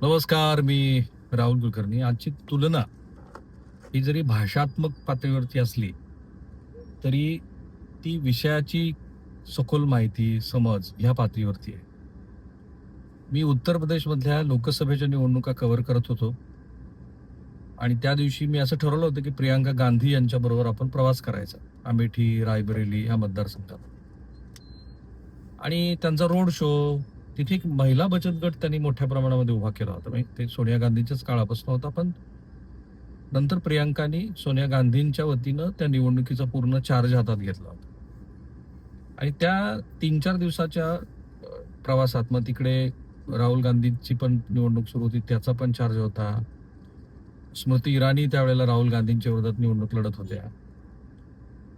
नमस्कार. मी राहुल कुलकर्णी. आजची तुलना ही जरी भाषात्मक पातळीवरती असली तरी ती विषयाची सखोल माहिती, समज ह्या पातळीवरती आहे. मी उत्तर प्रदेशमधल्या लोकसभेच्या निवडणुका कव्हर करत होतो आणि त्या दिवशी मी असं ठरवलं होतं की प्रियांका गांधी यांच्याबरोबर आपण प्रवास करायचा अमेठी, रायबरेली ह्या मतदारसंघात. आणि त्यांचा रोड शो, तिथे एक महिला बचत गट त्यांनी मोठ्या प्रमाणामध्ये उभा केला होता. म्हणजे ते सोनिया गांधीच्याच काळापासून होता, पण नंतर प्रियांकानी सोनिया गांधींच्या वतीनं त्या निवडणुकीचा पूर्ण चार्ज हातात घेतला होता. आणि त्या 3-4 दिवसाच्या प्रवासात मग तिकडे राहुल गांधींची पण निवडणूक सुरू होती, त्याचा पण चार्ज होता. स्मृती इराणी त्यावेळेला राहुल गांधींच्या विरोधात निवडणूक लढत होत्या.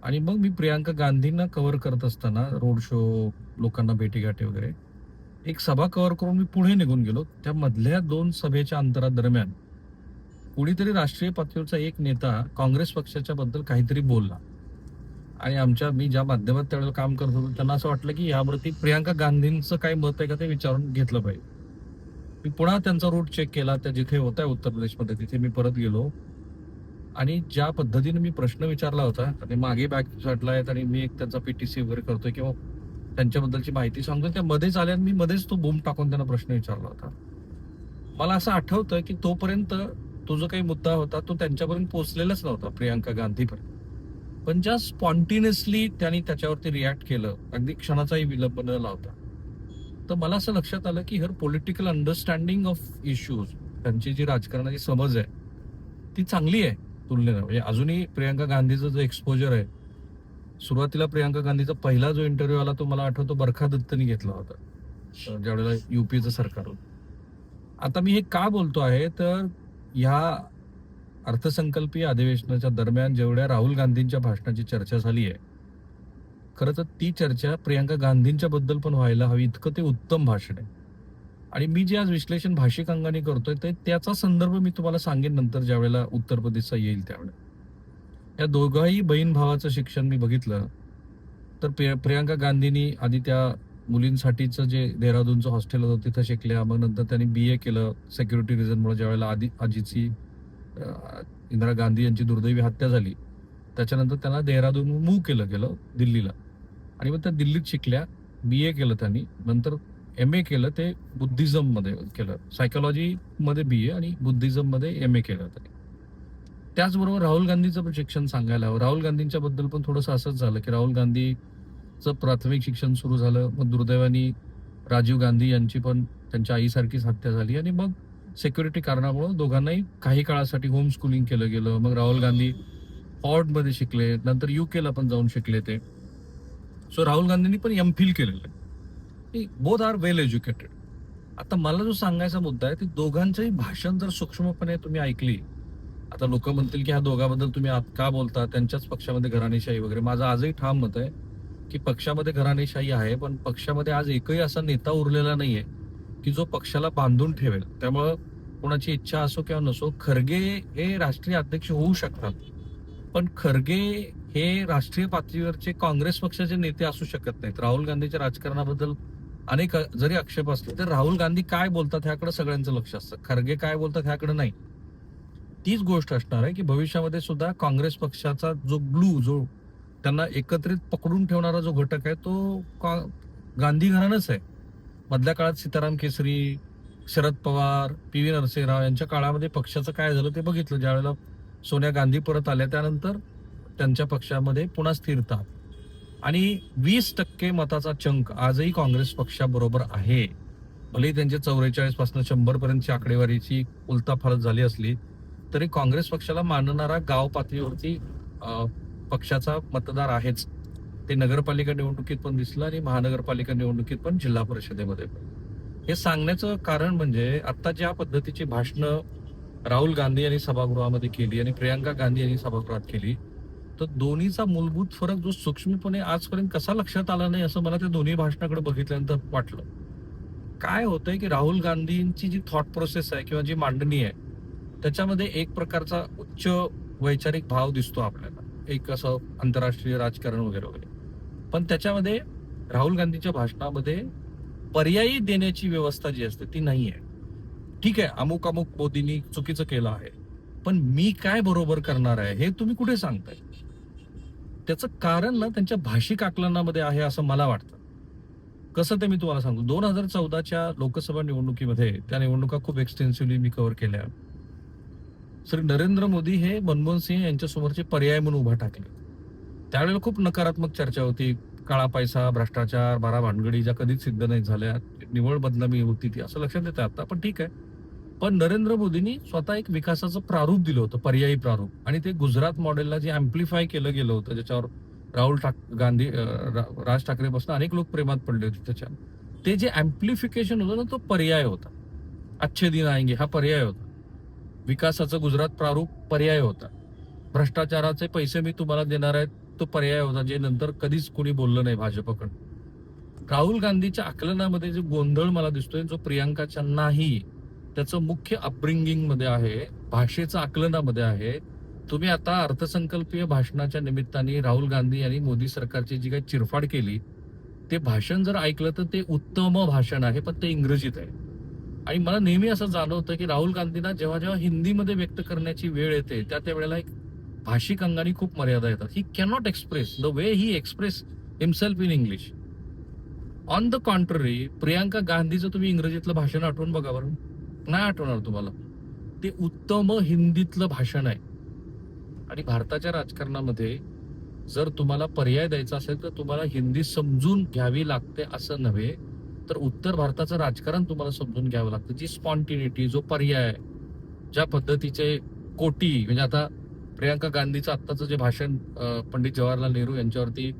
आणि मग मी प्रियांका गांधींना कव्हर करत असताना रोड शो, लोकांना भेटीगाठी वगैरे, एक सभा कव्हर करून मी पुढे निघून गेलो. त्या मधल्या 2 सभेच्या अंतरादरम्यान कुणीतरी राष्ट्रीय पातळीवरचा एक नेता काँग्रेस पक्षाच्या बद्दल काहीतरी बोलला. आणि मी ज्या माध्यमात त्यावेळेला काम करत होतो त्यांना असं वाटलं की यावरती प्रियांका गांधींचं काय मत आहे का ते विचारून घेतलं पाहिजे. मी पुन्हा त्यांचा रूट चेक केला. त्या जिथे होत्या उत्तर प्रदेशमध्ये तिथे मी परत गेलो आणि ज्या पद्धतीने मी प्रश्न विचारला होता आणि मागे बॅक साईडला आहेत आणि मी एक त्यांचा पीटीसी वगैरे करतोय किंवा त्यांच्याबद्दलची माहिती सांगतो, त्या मध्येच आल्या आणि मी मध्येच तो बूम टाकून त्यांना प्रश्न विचारला होता. मला असं आठवतं की तोपर्यंत तो जो काही मुद्दा होता तो त्यांच्यापर्यंत पोहोचलेलाच नव्हता, प्रियांका गांधीपर्यंत. पण ज्या स्पॉन्टिनियसली त्यांनी त्याच्यावरती रिॲक्ट केलं, अगदी क्षणाचाही विलंब न लावता, तर मला असं लक्षात आलं की हर पॉलिटिकल अंडरस्टँडिंग ऑफ इश्यूज, त्यांची जी राजकारणाची समज आहे ती चांगली आहे तुलनेनं. म्हणजे अजूनही प्रियांका गांधीचं जो एक्सपोजर आहे, सुरुवातीला प्रियांका गांधीचा पहिला जो इंटरव्ह्यू आला तो मला आठवतो बरखा दत्तनी घेतला होता, ज्यावेळेला युपीचं सरकार होतं. आता मी हे का बोलतो आहे, तर ह्या अर्थसंकल्पीय अधिवेशनाच्या दरम्यान जेवढ्या राहुल गांधींच्या भाषणाची चर्चा झाली आहे, खरं तर ती चर्चा प्रियांका गांधींच्या बद्दल पण व्हायला हवी, इतकं ते उत्तम भाषण आहे. आणि मी जे आज विश्लेषण भाषिक अंगाने करतोय ते त्याचा संदर्भ मी तुम्हाला सांगेन नंतर, ज्या वेळेला उत्तर प्रदेशचा येईल त्यावेळेला. या दोघाही बहीण भावाचं शिक्षण मी बघितलं तर प्रियांका गांधींनी आधी त्या मुलींसाठीचं जे देहरादूनचं हॉस्टेल होतं तिथं शिकल्या. मग नंतर त्यांनी BA केलं सिक्युरिटी रिझनमुळे. ज्यावेळेला आजीची इंदिरा गांधी यांची दुर्दैवी हत्या झाली त्याच्यानंतर त्यांना देहरादून मूव्ह केलं गेलं दिल्लीला. आणि मग त्या दिल्लीत शिकल्या, BA केलं त्यांनी. नंतर MA केलं, ते बुद्धिझममध्ये केलं. सायकोलॉजीमध्ये BA आणि बुद्धिझममध्ये MA केलं त्यांनी. त्याचबरोबर राहुल गांधीचं पण शिक्षण सांगायला हवं. राहुल गांधींच्या बद्दल पण थोडंसं असंच झालं की राहुल गांधीचं प्राथमिक शिक्षण सुरू झालं, मग दुर्दैवाने राजीव गांधी यांची पण त्यांच्या आईसारखीच हत्या झाली आणि मग सिक्युरिटी कारणामुळे दोघांनाही काही काळासाठी होम स्कूलिंग केलं गेलं. मग राहुल गांधी मध्ये शिकले, नंतर UKला पण जाऊन शिकले ते. सो राहुल गांधींनी पण MPhil केलेलं आहे. बोथ आर वेल एज्युकेटेड. आता मला जो सांगायचा मुद्दा आहे, ते दोघांचंही भाषण जर सूक्ष्मपणे तुम्ही ऐकली, आता लोक म्हणतील की ह्या दोघांबद्दल तुम्ही का बोलता, त्यांच्याच पक्षामध्ये घराणेशाही वगैरे. माझं आजही ठाम मत आहे की पक्षामध्ये घराणेशाही आहे, पण पक्षामध्ये आज एकही असा नेता उरलेला नाहीये की जो पक्षाला बांधून ठेवेल. त्यामुळं कोणाची इच्छा असो किंवा नसो, खरगे हे राष्ट्रीय अध्यक्ष होऊ शकतात, पण खरगे हे राष्ट्रीय पातळीवरचे काँग्रेस पक्षाचे नेते असू शकत नाहीत. राहुल गांधीच्या राजकारणाबद्दल अनेक जरी आक्षेप असले तर राहुल गांधी काय बोलतात ह्याकडे सगळ्यांचं लक्ष असतं, खरगे काय बोलतात ह्याकडे नाही. तीच गोष्ट असणार आहे की भविष्यामध्ये सुद्धा काँग्रेस पक्षाचा जो ग्लू, जो त्यांना एकत्रित पकडून ठेवणारा जो घटक आहे तो गांधी घराणंच आहे. मधल्या काळात सीताराम केसरी, शरद पवार, PV नरसिंहराव यांच्या काळामध्ये पक्षाचं काय झालं ते बघितलं. ज्यावेळेला सोनिया गांधी परत आल्या त्यानंतर त्यांच्या पक्षामध्ये पुन्हा स्थिरता आणि 20% मताचा चंक आजही काँग्रेस पक्षाबरोबर आहे. भलेही त्यांचे 44 पासून 100 पर्यंतची आकडेवारीची उलथापालथ झाली असली तरी काँग्रेस पक्षाला मानणारा गाव पातळीवरती पक्षाचा मतदार आहेच. ते नगरपालिका निवडणुकीत पण दिसलं आणि महानगरपालिका निवडणुकीत पण, जिल्हा परिषदेमध्ये पण. हे सांगण्याचं कारण म्हणजे आता ज्या पद्धतीची भाषणं राहुल गांधी यांनी सभागृहामध्ये केली आणि प्रियांका गांधी यांनी सभागृहात केली, तर दोन्हीचा मूलभूत फरक जो सूक्ष्मपणे आजपर्यंत कसा लक्षात आला नाही असं मला त्या दोन्ही भाषणाकडे बघितल्यानंतर वाटलं. काय होतंय की राहुल गांधींची जी थॉट प्रोसेस आहे किंवा जी मांडणी आहे त्याच्यामध्ये एक प्रकारचा उच्च वैचारिक भाव दिसतो आपल्याला, एक असं आंतरराष्ट्रीय राजकारण वगैरे वगैरे. पण त्याच्यामध्ये राहुल गांधीच्या भाषणामध्ये पर्यायी देण्याची व्यवस्था जी असते ती नाहीये. ठीक आहे, अमुक अमुक मोदींनी चुकीचं केलं आहे, पण मी काय बरोबर करणार आहे हे तुम्ही कुठे सांगताय? त्याचं कारण ना त्यांच्या भाषिक आकलनामध्ये आहे असं मला वाटतं. कसं ते मी तुम्हाला सांगतो. 2014च्या लोकसभा निवडणुकीमध्ये त्या निवडणुका खूप एक्सटेन्सिव्हली मी कव्हर केल्या. श्री नरेंद्र मोदी हे मनमोहन सिंह यांच्या समोरचे पर्याय म्हणून उभा टाकले. त्यावेळेला खूप नकारात्मक चर्चा होती. काळा पैसा, भ्रष्टाचार, बारा भानगडी ज्या कधीच सिद्ध नाही झाल्या, निव्वळ बदनामी होती ती, असं लक्षात येतं आता. पण ठीक आहे. पण नरेंद्र मोदींनी स्वतः एक विकासाचं प्रारूप दिलं होतं, पर्यायी प्रारूप, आणि ते गुजरात मॉडेलला जे अँप्लिफाय केलं गेलं होतं, ज्याच्यावर राज ठाकरेपासून अनेक लोक प्रेमात पडले होते त्याच्या. ते जे अँप्लिफिकेशन होतं ना, तो पर्याय होता. अच्छे दिन आएंगे हा पर्याय होता. विकासाचं गुजरात प्रारूप पर्याय होता. भ्रष्टाचाराचे पैसे मी तुम्हाला देणार आहेत तो पर्याय होता, जे नंतर कधीच कोणी बोललं नाही भाजपकडून. राहुल गांधीच्या आकलनामध्ये जो गोंधळ मला दिसतोय, जो प्रियांकाच्या नाही, त्याचं मुख्य अपब्रिंगिंग मध्ये आहे, भाषेचं आकलनामध्ये आहे. तुम्ही आता अर्थसंकल्पीय भाषणाच्या निमित्ताने राहुल गांधी यांनी मोदी सरकारची जी काही चिरफाड केली, ते भाषण जर ऐकलं तर ते उत्तम भाषण आहे, पण ते इंग्रजीत आहे. आणि मला नेहमी असं जाणवतं की राहुल गांधींना जेव्हा जेव्हा हिंदीमध्ये व्यक्त करण्याची वेळ येते, त्या वेळेला एक भाषिक अंगाने खूप मर्यादा येतात. He cannot express the way he express himself in English. On the contrary, Priyanka गांधीचं तुम्ही इंग्रजीतलं भाषण आठवून बघा बरं, नाही आठवणार तुम्हाला. ते उत्तम हिंदीतलं भाषण आहे. आणि भारताच्या राजकारणामध्ये जर तुम्हाला पर्याय द्यायचा असेल तर तुम्हाला हिंदी समजून घ्यावी लागते असं नव्हे, तर उत्तर भारताचं राजकारण तुम्हाला समजून घ्यावं लागतं. जी स्पॉन्टिनिटी, जो पर्याय, ज्या पद्धतीचे कोटी, म्हणजे आता प्रियांका गांधीचं आत्ताचं जे भाषण पंडित जवाहरलाल नेहरू यांच्यावरती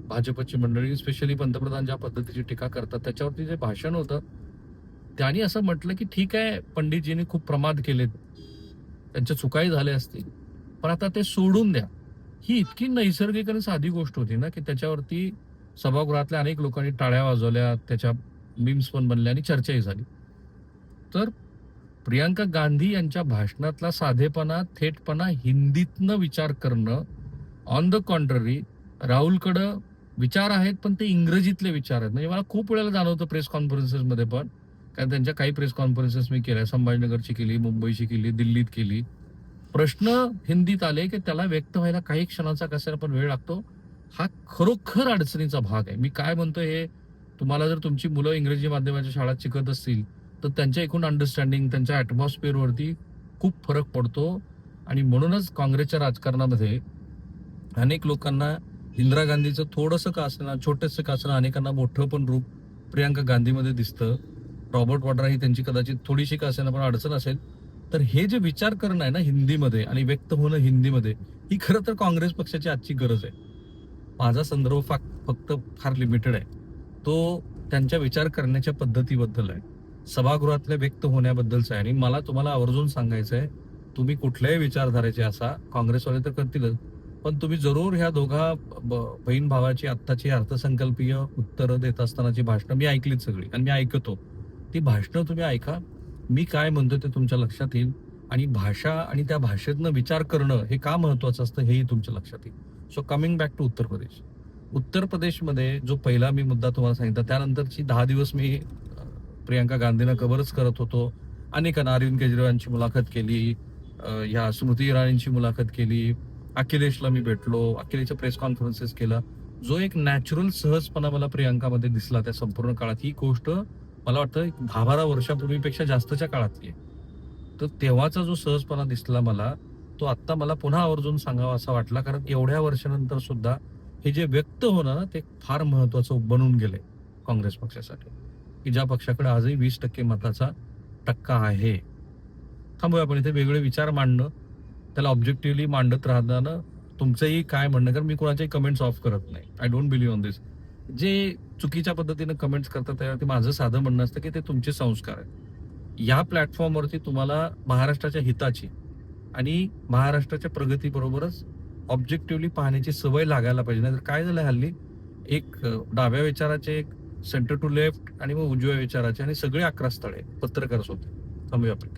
भाजपची मंडळी, स्पेशली पंतप्रधान ज्या पद्धतीची टीका करतात, त्याच्यावरती जे भाषण होतं, त्यांनी असं म्हटलं की ठीक आहे, पंडितजींनी खूप प्रमाद केलेत, त्यांच्या चुकाही झाल्या असतील, पण आता ते सोडून द्या. ही इतकी नैसर्गिक आणि साधी गोष्ट होती ना, की त्याच्यावरती सभागृहातल्या अनेक लोकांनी टाळ्या वाजवल्या, त्याच्या मीम्स पण बनल्या आणि चर्चाही झाली. तर प्रियांका गांधी यांच्या भाषणातला साधेपणा, थेटपणा, हिंदीतनं विचार करणं, ऑन द कॉन्ट्ररी राहुलकडं विचार आहेत पण ते इंग्रजीतले विचार आहेत. म्हणजे मला खूप वेळेला जाणवतं प्रेस कॉन्फरन्सेसमध्ये पण, कारण त्यांच्या काही प्रेस कॉन्फरन्सेस मी केल्या, संभाजीनगरची केली, मुंबईची केली, दिल्लीत केली. प्रश्न हिंदीत आले की त्याला व्यक्त व्हायला काही क्षणाचा कसा पण वेळ लागतो. हा खरोखर अडचणीचा भाग आहे. मी काय म्हणतोय हे, तुम्हाला जर तुमची मुलं इंग्रजी माध्यमाच्या शाळेत शिकत असतील तर त्यांच्या एकूण अंडरस्टँडिंग, त्यांच्या ॲटमॉस्फिअरवरती खूप फरक पडतो. आणि म्हणूनच काँग्रेसच्या राजकारणामध्ये अनेक लोकांना इंदिरा गांधीचं थोडंसं का असणार, छोटंसं का असणार, अनेकांना मोठं पण रूप प्रियांका गांधीमध्ये दिसतं. रॉबर्ट वाड्रा ही त्यांची कदाचित थोडीशी का असेना पण अडचण असेल. तर हे जे विचार करणं आहे ना हिंदीमध्ये आणि व्यक्त होणं हिंदीमध्ये, ही खरं तर काँग्रेस पक्षाची आजची गरज आहे. माझा संदर्भ फक्त फार लिमिटेड आहे. तो त्यांच्या विचार करण्याच्या पद्धतीबद्दल आहे, सभागृहातल्या व्यक्त होण्याबद्दलचा आहे. आणि मला तुम्हाला आवर्जून सांगायचं आहे, तुम्ही कुठल्याही विचारधारेचे असा, काँग्रेसवाले तर करतीलच, पण तुम्ही जरूर ह्या दोघा बहीण भावाची आत्ताची अर्थसंकल्पीय उत्तरं देत असतानाची भाषणं मी ऐकलीत सगळी, आणि मी ऐकतो ती भाषणं. तुम्ही ऐका, मी काय म्हणतो ते तुमच्या लक्षात येईल. आणि भाषा आणि त्या भाषेतनं विचार करणं हे का महत्वाचं असतं हेही तुमच्या लक्षात येईल. So coming back to Uttar Pradesh. उत्तर प्रदेशमध्ये जो पहिला मी मुद्दा तुम्हाला सांगितला, त्यानंतरची 10 दिवस मी प्रियांका गांधींना कव्हरच करत होतो. अनेकांना, अरविंद केजरीवालांची मुलाखत केली, ह्या स्मृती इराणींची मुलाखत केली, अखिलेशला मी भेटलो, अखिलेशच्या प्रेस कॉन्फरन्सेस केला. जो एक नॅचरल सहजपणा मला प्रियांकामध्ये दिसला त्या संपूर्ण काळात, ही गोष्ट मला वाटतं 10-12 वर्षापूर्वीपेक्षा जास्तच्या काळातली आहे. तर तेव्हाचा जो सहजपणा दिसला मला, तो आत्ता मला पुन्हा आवर्जून सांगावा असा वाटला, कारण एवढ्या वर्षानंतर सुद्धा हे जे व्यक्त होणं ना, ते फार महत्वाचं बनून गेलंय काँग्रेस पक्षासाठी, की ज्या पक्षाकडे आजही 20% मताचा टक्का आहे. थांबूया आपण इथे. वेगळे विचार मांडणं, त्याला ऑब्जेक्टिव्हली मांडत राहताना तुमचंही काय म्हणणं, कारण मी कोणाच्याही कमेंट्स ऑफ करत नाही. आय डोंट बिलीव्ह ऑन दिस. जे चुकीच्या पद्धतीने कमेंट्स करतात त्यावरती माझं साधं म्हणणं असतं की ते तुमचे संस्कार आहेत. या प्लॅटफॉर्मवरती तुम्हाला महाराष्ट्राच्या हिताची आणि महाराष्ट्राच्या प्रगतीबरोबरच ऑब्जेक्टिव्हली पाहण्याची सवय लागायला पाहिजे. नाहीतर काय झालं हल्ली, एक डाव्या विचाराचे, एक सेंटर टू लेफ्ट आणि मग उजव्या विचाराचे, आणि सगळे 11 स्थळे पत्रकार होते. थांबूया आपण.